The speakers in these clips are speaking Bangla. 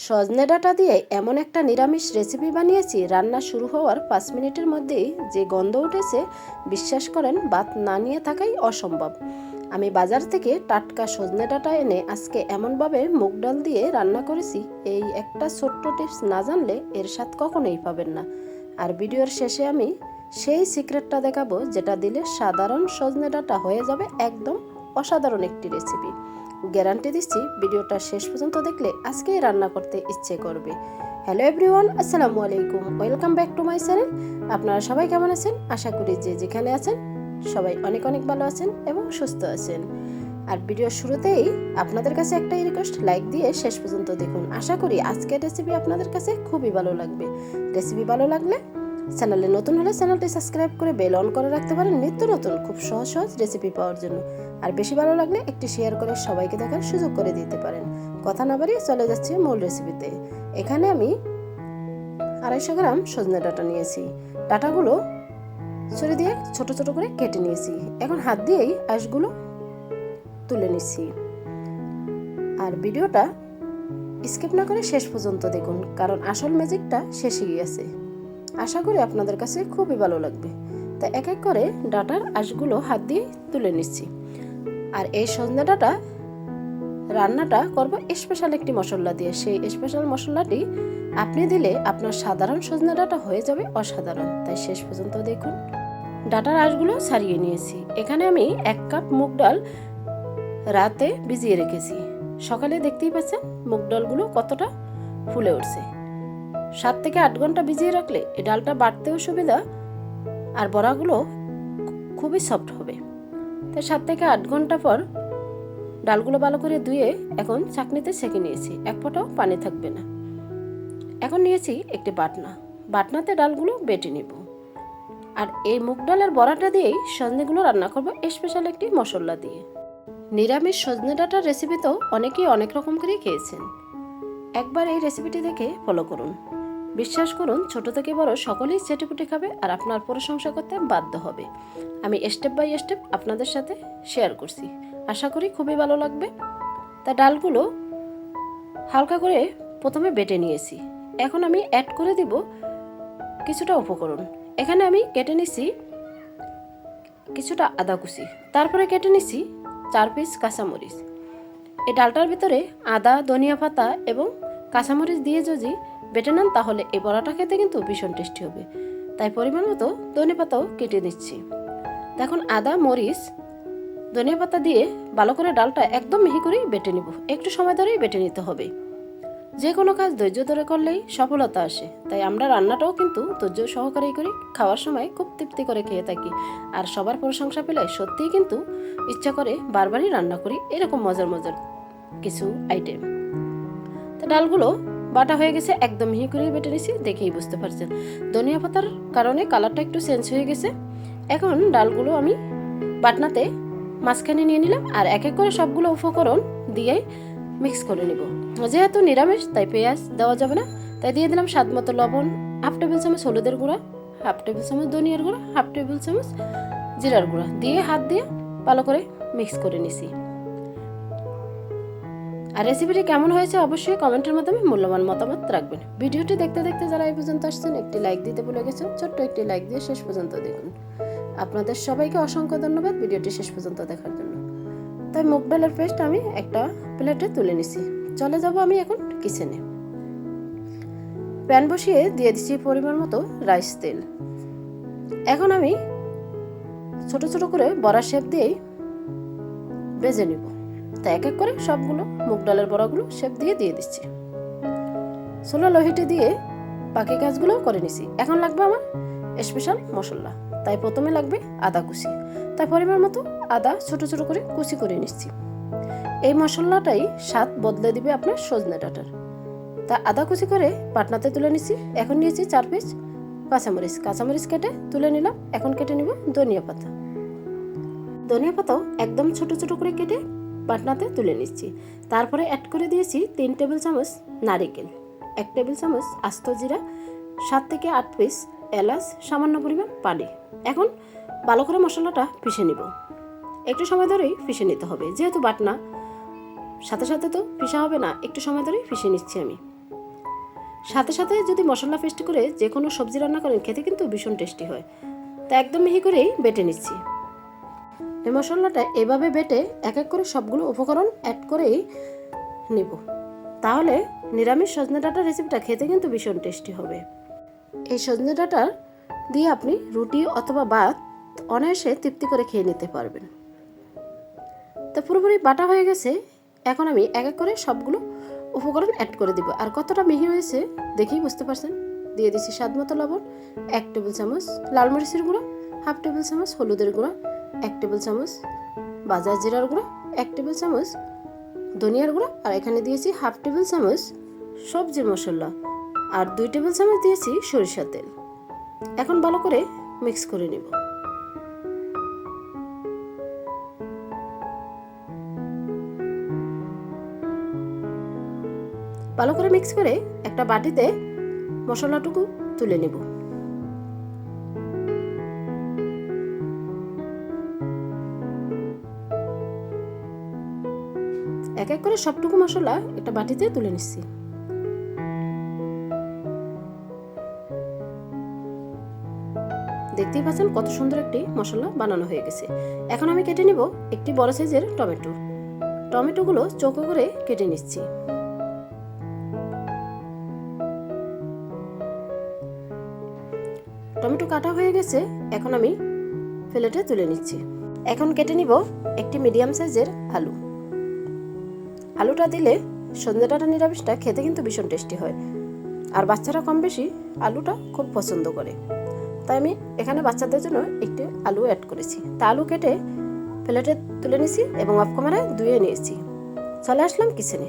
সজনে ডাঁটা দিয়ে এমন একটা নিরামিষ রেসিপি বানিয়েছি, রান্না শুরু হওয়ার 5 মিনিটের মধ্যেই যে গন্ধ উঠেছে, বিশ্বাস করেন ভাত না নিয়ে থাকাই অসম্ভব। আমি বাজার থেকে টাটকা সজনে ডাঁটা এনে আজকে এমনভাবে মুগ ডাল দিয়ে রান্না করেছি, এই একটা ছোট্ট টিপস না জানলে এর স্বাদ কখনোই পাবেন না। আর ভিডিওর শেষে আমি সেই সিক্রেটটা দেখাবো, যেটা দিলে সাধারণ সজনে ডাঁটা হয়ে যাবে একদম অসাধারণ একটি রেসিপি। গ্যারান্টি দিচ্ছি, ভিডিওটা শেষ পর্যন্ত দেখলে আজকেই রান্না করতে ইচ্ছে করবে। হ্যালো এভরিওয়ান, আসসালামু আলাইকুম, welcome back to my channel. আপনারা সবাই কেমন আছেন? আশা করি যে যেখানে আছেন সবাই অনেক অনেক ভালো আছেন এবং সুস্থ আছেন। আর ভিডিওর শুরুতেই আপনাদের কাছে একটাই রিকোয়েস্ট, লাইক দিয়ে শেষ পর্যন্ত দেখুন। আশা করি আজকের রেসিপি আপনাদের কাছে খুবই ভালো লাগবে। রেসিপি ভালো লাগলে, চ্যানেলে নতুন হলে চ্যানেলটি সাবস্ক্রাইব করে বেল অন করে রাখতে পারেন নিত্য নতুন খুব সহজ সহজ রেসিপি পাওয়ার জন্য। আর বেশি ভালো লাগলে একটি শেয়ার করে সবাইকে দেখার সুযোগ করে দিতে পারেন। কথা না বাড়িয়ে চলে যাচ্ছি মূল রেসিপিতে। এখানে আমি 250 গ্রাম সজনে ডাঁটা নিয়েছি। ডাঁটাগুলো ছুরি দিয়ে ছোট ছোট করে কেটে নিয়েছি। এখন হাত দিয়েই আঁশগুলো তুলে নিচ্ছি। আর ভিডিওটা স্কিপ না করে শেষ পর্যন্ত দেখুন, কারণ আসল ম্যাজিকটা শেষে গিয়েছে। আশা করি আপনাদের কাছে খুবই ভালো লাগবে। তাই এক এক করে ডাঁটার আঁশগুলো হাত দিয়ে তুলে নিচ্ছি। আর এই সজনে ডাঁটা রান্নাটা করব স্পেশাল একটি মশলা দিয়ে। সেই স্পেশাল মশলাটি আপনি দিলে আপনার সাধারণ সজনে ডাঁটা হয়ে যাবে অসাধারণ। তাই শেষ পর্যন্ত দেখুন। ডাঁটার আঁশগুলো ছাড়িয়ে নিয়েছি। এখানে আমি 1 কাপ মুগ ডাল রাতে ভিজিয়ে রেখেছি। সকালে দেখতেই পাচ্ছেন মুগ ডালগুলো কতটা ফুলে উঠছে। 7 থেকে 8 ঘন্টা ভিজিয়ে রাখলে এই ডালটা বাটতেও সুবিধা, আর বড়াগুলো খুবই সফট হবে। তাই 7 থেকে 8 ঘন্টা পর ডালগুলো ভালো করে ধুয়ে এখন ছাঁকনিতে ছেঁকে নিয়েছি। এক ফোঁটাও পানি থাকবে না। এখন নিয়েছি একটি বাটনাতে ডালগুলো বেটে নিব। আর এই মুগ ডালের বড়াটা দিয়েই সজনেগুলো রান্না করব স্পেশাল একটি মশলা দিয়ে। নিরামিষ সজনে ডাঁটার রেসিপি তো অনেকেই অনেক রকম করে খেয়েছেন। একবার এই রেসিপিটি দেখে ফলো করুন। বিশ্বাস করুন, ছোট থেকে বড় সকলেই চেটেপুটে খাবে আর আপনার প্রশংসা করতে বাধ্য হবে। আমি স্টেপ বাই স্টেপ আপনাদের সাথে শেয়ার করছি। আশা করি খুবই ভালো লাগবে। তা ডালগুলো হালকা করে প্রথমে বেটে নিয়েছি। এখন আমি অ্যাড করে দিব কিছুটা উপকরণ। এখানে আমি কেটে নিছি কিছুটা আদা কুচি, তারপরে কেটে নিছি 4 পিস কাঁচামরিচ। এই ডালটার ভিতরে আদা, ধনিয়া পাতা এবং কাঁচামরিচ দিয়ে যদি বেটে নেন তাহলে এই বড়াটা খেতে কিন্তু ভীষণ টেস্টি হবে। তাই পরিমাণ মতো ধনে পাতাও কেটে নিচ্ছি। এখন আদা, মরিচ, ধনিয়া পাতা দিয়ে ভালো করে ডালটা একদম মিহি করেই বেটে নিব। একটু সময় ধরেই বেটে নিতে হবে। যে কোনো কাজ ধৈর্য ধরে করলেই সফলতা আসে। তাই আমরা রান্নাটাও কিন্তু ধৈর্য সহকারেই করি। খাওয়ার সময় খুব তৃপ্তি করে খেয়ে থাকি। আর সবার প্রশংসা পেলে সত্যিই কিন্তু ইচ্ছা করে বারবারই রান্না করি এরকম মজার মজার কিছু আইটেম। তো ডালগুলো বাটা হয়ে গেছে, একদম মিহি করে বেটে নিয়েছি, দেখেই বুঝতে পারছেন। ধনিয়া পাতার কারণে কালারটা একটু চেঞ্জ হয়ে গেছে। এখন ডালগুলো আমি বাটনাতে মাঝখানে নিয়ে নিলাম। আর এক এক করে সবগুলো উপকরণ দিয়ে মিক্স করে নিব। যেহেতু নিরামিষ তাই পেঁয়াজ দেওয়া যাবে না, তাই দিয়ে দিলাম স্বাদ মতো লবণ, 1/2 টেবিল চামচ হলুদের গুঁড়া, 1/2 টেবিল চামচ ধনিয়ার গুঁড়া, 1/2 টেবিল চামচ জিরার গুঁড়া দিয়ে হাত দিয়ে ভালো করে মিক্স করে নিছি। আর রেসিপিটি কেমন হয়েছে অবশ্যই কমেন্টের মাধ্যমে মূল্যবান মতামত রাখবেন। ভিডিওটি দেখতে দেখতে যারা এই পর্যন্ত আসছেন একটি লাইক দিতে ভুলে গেছেন। ছোট্ট একটি লাইক দিয়ে শেষ পর্যন্ত দেখুন। আপনাদের সবাইকে অসংখ্য ধন্যবাদ ভিডিওটি শেষ পর্যন্ত দেখার জন্য। তাই মুগ ডালের পেস্ট আমি একটা প্লেটে তুলে নিছি। চলে যাব আমি এখন কিচেনে। প্যান বসিয়ে দিয়ে দিচ্ছি পরিমাণ মতো রাইস তেল। এখন আমি ছোট ছোট করে বড়া শেপ দিয়ে ভেজে নিব। তাই এক এক করে সবগুলো মুগ ডালের বড়াগুলো শেপ দিয়ে দিচ্ছি। চুলা লোহিটে দিয়ে বাকি কাজগুলো করে নিছি। এখন লাগবে আমার স্পেশাল মশলা। তাই প্রথমে লাগবে আদা কুচি। তাই পরিমাণ মতো আদা ছোট ছোট করে কুচি করে নিচ্ছি। এই মশলাটাই স্বাদ বদলে দিবে আপনার সজনে ডাঁটার। তা আদা কুচি করে বাটনাতে তুলে নিচ্ছি। এখন নিয়েছি 4 পিস কাঁচামরিচ কেটে তুলে নিলাম। এখন কেটে নিব ধনিয়া পাতাও একদম ছোট ছোট করে কেটে বাটনাতে তুলে নিচ্ছি। তারপরে অ্যাড করে দিয়েছি 3 টেবিল চামচ নারিকেল, 1 টেবিল চামচ আস্ত জিরা, 7 থেকে 8 পিস এলাচ, সামান্য পরিমাণ পানি। এখন ভালো করে মশলাটা পিষে নিব। একটু সময় ধরেই পিষে নিতে হবে, যেহেতু বাটনা সাথে সাথে তো পিষা হবে না, একটু সময় ধরেই পিষে নিচ্ছি আমি। সাথে সাথে যদি মশলা পেস্ট করে যে কোনো সবজি রান্না করেন খেতে কিন্তু ভীষণ টেস্টি হয়। তা একদম মিহি করেই বেটে নিচ্ছি। এই মশলাটা এভাবে বেটে এক এক করে সবগুলো উপকরণ অ্যাড করেই নিব, তাহলে নিরামিষ সজনে ডাঁটা রেসিপিটা খেতে কিন্তু ভীষণ টেস্টি হবে। এই সজনে ডাঁটা দিয়ে আপনি রুটি অথবা ভাত অনায়াসে তৃপ্তি করে খেয়ে নিতে পারবেন। তো পুরোপুরি বাটা হয়ে গেছে। এখন আমি এক এক করে সবগুলো উপকরণ অ্যাড করে দিব। আর কতটা মিহি হয়েছে দেখেই বুঝতে পারছেন। দিয়ে দিচ্ছি স্বাদ মতো লবণ, 1 টেবিল চামচ লাল মরিচের গুঁড়ো, 1/2 টেবিল চামচ হলুদের গুঁড়ো, 1 টেবিল চামচ ভাজা জিরার গুঁড়ো, 1 টেবিল চামচ ধনিয়ার গুঁড়ো, আর এখানে দিয়েছি 1/2 টেবিল চামচ সবজির মশলা, আর 2 টেবিল চামচ দিয়েছি সরিষার তেল। এখন ভালো করে মিক্স করে নেব। ভালো করে মিক্স করে একটা বাটিতে মশলাটুকু তুলে নেব। এক এক করে সবটুকু মশলা একটা বাটিতে তুলে নিচ্ছি। দেখতেই পাচ্ছেন কত সুন্দর একটি মশলা বানানো হয়ে গেছে। এখন আমি কেটে নিব একটি বড় সাইজের টমেটো। টমেটোগুলো চৌকো করে কেটে নিচ্ছি। টমেটো কাটা হয়ে গেছে, এখন আমি প্লেটে তুলে নিচ্ছি। এখন কেটে নিব একটি মিডিয়াম সাইজের আলু। আলুটা দিলে সজনে ডাঁটা নিরামিষটা খেতে কিন্তু ভীষণ টেস্টি হয়, আর বাচ্চারা কম বেশি আলুটা খুব পছন্দ করে। তাই আমি এখানে বাচ্চাদের জন্য একটি আলু অ্যাড করেছি। তা আলু কেটে প্লেটে তুলে নিয়েছি এবং অফ ক্যামেরায় ধুয়ে নিয়েছি। চলে আসলাম কিচেনে।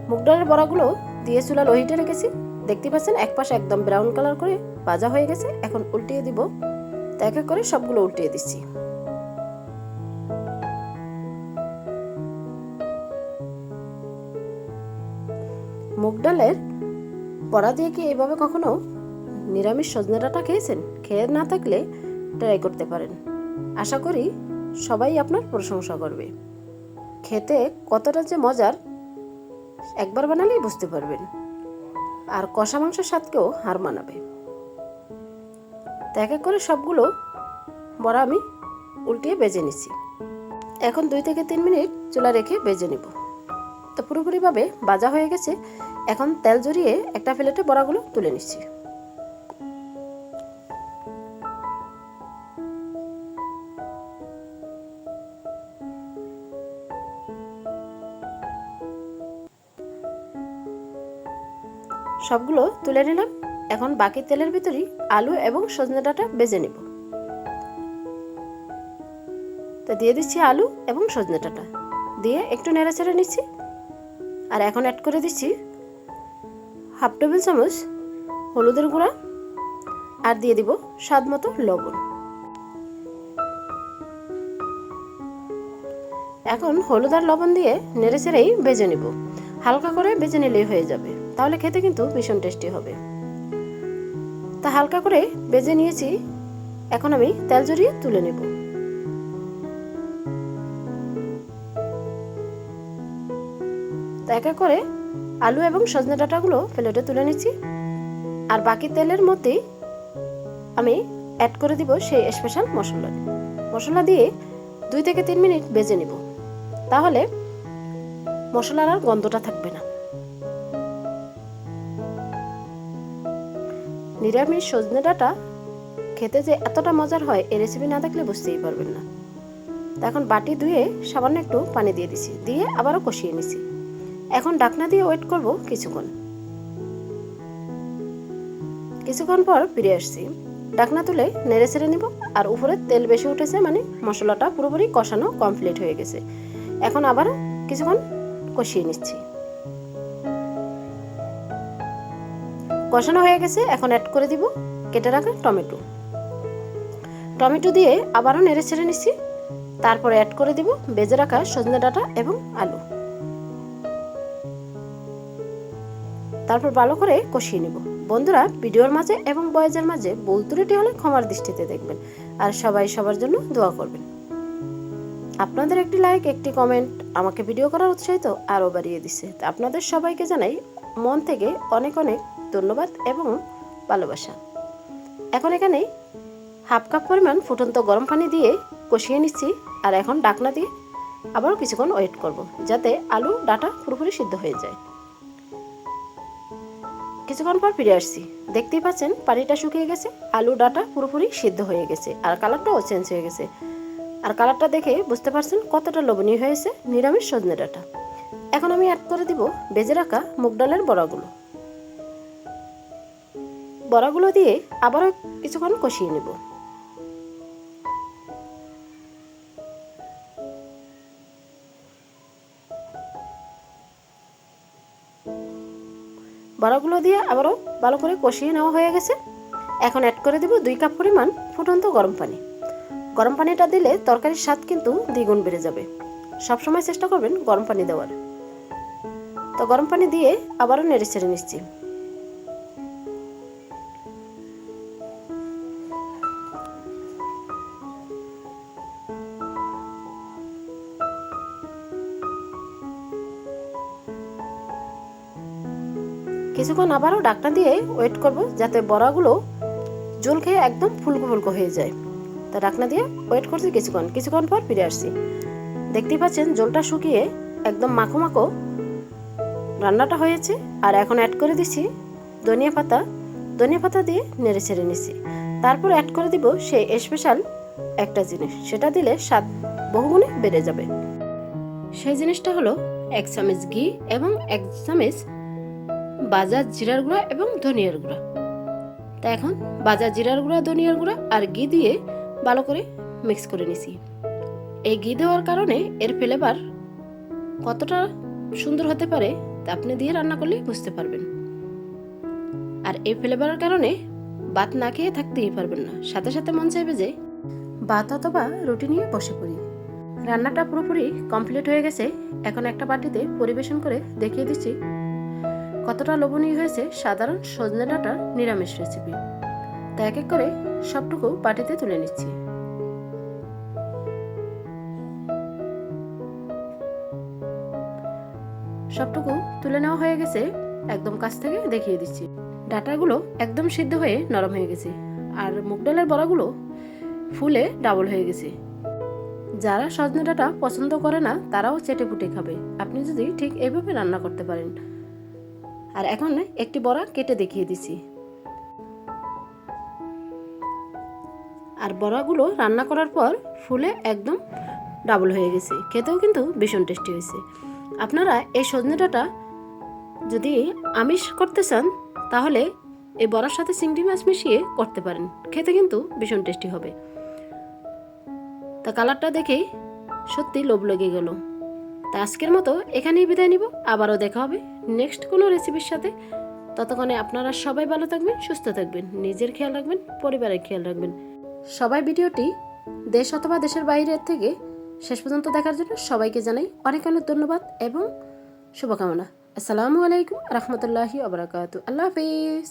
মুগ ডালের বড়াগুলো দিয়ে চুলা লো হিটে রেখেছি। দেখতে পাচ্ছেন এক পাশে একদম ব্রাউন কালার করে ভাজা হয়ে গেছে। এখন উল্টিয়ে দিব। তা এক এক করে সবগুলো উল্টিয়ে দিচ্ছি। মুগ ডালের বড়া দিয়ে কি এভাবে কখনো নিরামিষ সজনে ডাঁটা খেয়েছেন? খেয়ে না থাকলে ট্রাই করতে পারেন। আশা করি সবাই আপনার প্রশংসা করবে। খেতে কতটা যে মজার একবার বানালেই বুঝতে পারবেন, আর কষা মাংসের স্বাদকেও হার মানাবে। তো এক এক করে সবগুলো বড়া আমি উল্টিয়ে ভেজে নিচ্ছি। এখন 2 থেকে 3 মিনিট চুলা রেখে ভেজে নিব। তো পুরোপুরিভাবে ভাজা হয়ে গেছে। এখন তেল ঝরিয়ে একটা প্লেটে বড়াগুলো তুলে নিচ্ছি। সবগুলো তুলে নিলাম। এখন বাকি তেলের ভিতরেই আলু এবং সজনে ডাঁটা ভেজে নেব। তো দিয়ে দিচ্ছি আলু এবং সজনে ডাঁটা, দিয়ে একটু নেড়েচেড়ে নিচ্ছি। আর এখন অ্যাড করে দিচ্ছি 1/2 টেবিল চামচ হলুদের গুঁড়া, আর দিয়ে দিব স্বাদ মতো লবণ। এখন হলুদ আর লবণ দিয়ে নেড়েচেড়েই ভেজে নেব। হালকা করে ভেজে নিলেই হয়ে যাবে, তাহলে খেতে কিন্তু ভীষণ টেস্টি হবে। তা হালকা করে ভেজে নিয়েছি। এখন আমি তেল ঝরিয়ে তুলে নেব। তা এক এক করে আলু এবং সজনে ডাঁটাগুলো প্লেটে তুলে নিচ্ছি। আর বাকি তেলের মধ্যেই আমি অ্যাড করে দিব সেই স্পেশাল মশলা দিয়ে 2 থেকে 3 মিনিট ভেজে নিব, তাহলে মশলার আর গন্ধটা থাকবে না। নিরামিষ সজনে ডাঁটা খেতে যে এতটা মজার হয় এই রেসিপি না দেখলে বুঝতেই পারবেন না। এখন বাটি ধুয়ে সামান্য একটু পানি দিয়ে দিছি, দিয়ে আবারও কষিয়ে নিছি। এখন ঢাকনা দিয়ে ওয়েট করব কিছুক্ষণ পর ফিরে আসছি। ঢাকনা তুলে নেড়ে ছেড়ে নিব। আর উপরে তেল বেশি উঠেছে, মানে মশলাটা পুরোপুরি কষানো কমপ্লিট হয়ে গেছে। এখন আবার কিছুক্ষণ কষিয়ে নিচ্ছি। কষানো হয়ে গেছে, এখন অ্যাড করে দিব কেটে রাখা টমেটো দিয়ে আবারও নেড়ে ছেড়ে নিচ্ছি। তারপরে অ্যাড করে দিব ভেজে রাখা সজনে ডাঁটা এবং আলু। তারপর ভালো করে কষিয়ে নেব। বন্ধুরা, ভিডিওর মাঝে এবং ভয়েসের মাঝে ভুল ত্রুটি হলে ক্ষমার দৃষ্টিতে দেখবেন, আর সবাই সবার জন্য দোয়া করবেন। আপনাদের একটি লাইক, একটি কমেন্ট আমাকে ভিডিও করার উৎসাহিত আরও বাড়িয়ে দিচ্ছে। আপনাদের সবাইকে জানাই মন থেকে অনেক অনেক ধন্যবাদ এবং ভালোবাসা। এখন এখানে হাফ কাপ পরিমাণ ফুটন্ত গরম পানি দিয়ে কষিয়ে নিচ্ছি। আর এখন ঢাকনা দিয়ে আবারও কিছুক্ষণ ওয়েট করব, যাতে আলু ডাঁটা পুরোপুরি সিদ্ধ হয়ে যায়। কিছুক্ষণ পর ফিরে আসছি। দেখতেই পাচ্ছেন পানিটা শুকিয়ে গেছে, আলু ডাঁটা পুরোপুরি সিদ্ধ হয়ে গেছে আর কালারটাও চেঞ্জ হয়ে গেছে। আর কালারটা দেখে বুঝতে পারছেন কতটা লোভনীয় হয়েছে নিরামিষ সজনে ডাঁটা। এখন আমি অ্যাড করে দিব ভেজে রাখা মুগ ডালের বড়াগুলো দিয়ে আবারও কিছুক্ষণ কষিয়ে নেব। বড়াগুলো দিয়ে আবারও ভালো করে কষিয়ে নেওয়া হয়ে গেছে। এখন অ্যাড করে দেব 2 কাপ পরিমাণ ফুটন্ত গরম পানি। গরম পানিটা দিলে তরকারির স্বাদ কিন্তু দ্বিগুণ বেড়ে যাবে। সবসময় চেষ্টা করবেন গরম পানি দেওয়ার। তো গরম পানি দিয়ে আবারও নেড়ে ছেড়ে নিচ্ছি। কিছুক্ষণ আবারও ঢাকনা দিয়ে ওয়েট করব, যাতে বড়াগুলো জল খেয়ে একদম ফুলকো ফুলকো হয়ে যায়। তা ঢাকনা দিয়ে ওয়েট করছি কিছুক্ষণ পর ফিরে আসছি। দেখতেই পাচ্ছেন জলটা শুকিয়ে একদম মাখো মাখো রান্নাটা হয়েছে। আর এখন অ্যাড করে দিচ্ছি ধনিয়া পাতা দিয়ে নেড়ে ছেড়ে নিচ্ছি। তারপর অ্যাড করে দিব সেই স্পেশাল একটা জিনিস, সেটা দিলে স্বাদ বহুগুণে বেড়ে যাবে। সেই জিনিসটা হলো 1 চামচ ঘি এবং 1 চামচ ভাজা জিরার গুঁড়া এবং ধনিয়ার গুঁড়া। তা এখন ভাজা জিরার গুঁড়া, ধনিয়ার গুঁড়া আর ঘি দিয়ে ভালো করে মিক্স করে নিছি। এই ঘি দেওয়ার কারণে এর ফ্লেভার কতটা সুন্দর হতে পারে তা আপনি দিয়ে রান্না করলে বুঝতে পারবেন। আর এই ফ্লেভারের কারণে ভাত না খেয়ে থাকতেই পারবেন না, সাথে সাথে মন চাইবে যে ভাত অথবা রুটি নিয়ে বসে পড়ি। রান্নাটা পুরোপুরি কমপ্লিট হয়ে গেছে। এখন একটা বাটিতে পরিবেশন করে দেখিয়ে দিচ্ছি কতটা লোভনীয় হয়েছে সাধারণ সজনে ডাঁটার নিরামিষ রেসিপি। তা এক এক করে সবটুকু বাটিতে তুলে নিচ্ছি। সবটুকু তুলে নেওয়া হয়ে গেছে। একদম কাছ থেকে দেখিয়ে দিচ্ছি ডাঁটাগুলো একদম সিদ্ধ হয়ে নরম হয়ে গেছে। আর মুগ ডালের বড়াগুলো ফুলে ডাবল হয়ে গেছে। যারা সজনে ডাঁটা পছন্দ করে না তারাও চেটে পুটে খাবে, আপনি যদি ঠিক এইভাবে রান্না করতে পারেন। আর এখন একটি বড়া কেটে দেখিয়ে দিচ্ছি। আর বড়াগুলো রান্না করার পর ফুলে একদম ডাবল হয়ে গেছে, খেতেও কিন্তু ভীষণ টেস্টি হয়েছে। আপনারা এই সজনে ডাঁটা যদি আমিষ করতে চান তাহলে এই বড়ার সাথে চিংড়ি মাছ মিশিয়ে করতে পারেন, খেতে কিন্তু ভীষণ টেস্টি হবে। তা কালারটা দেখেই সত্যি লোভ লেগে গেল। তা আজকের মতো এখানেই বিদায় নিব। আবারও দেখা হবে নেক্সট কোনো রেসিপির সাথে। ততক্ষণে আপনারা সবাই ভালো থাকবেন, সুস্থ থাকবেন, নিজের খেয়াল রাখবেন, পরিবারের খেয়াল রাখবেন। সবাই ভিডিওটি দেশ অথবা দেশের বাইরের থেকে শেষ পর্যন্ত দেখার জন্য সবাইকে জানাই অনেক অনেক ধন্যবাদ এবং শুভকামনা। আসসালামু আলাইকুম রহমতুল্লাহি ওয়া বারাকাতুহু। আল্লাহ হাফিজ।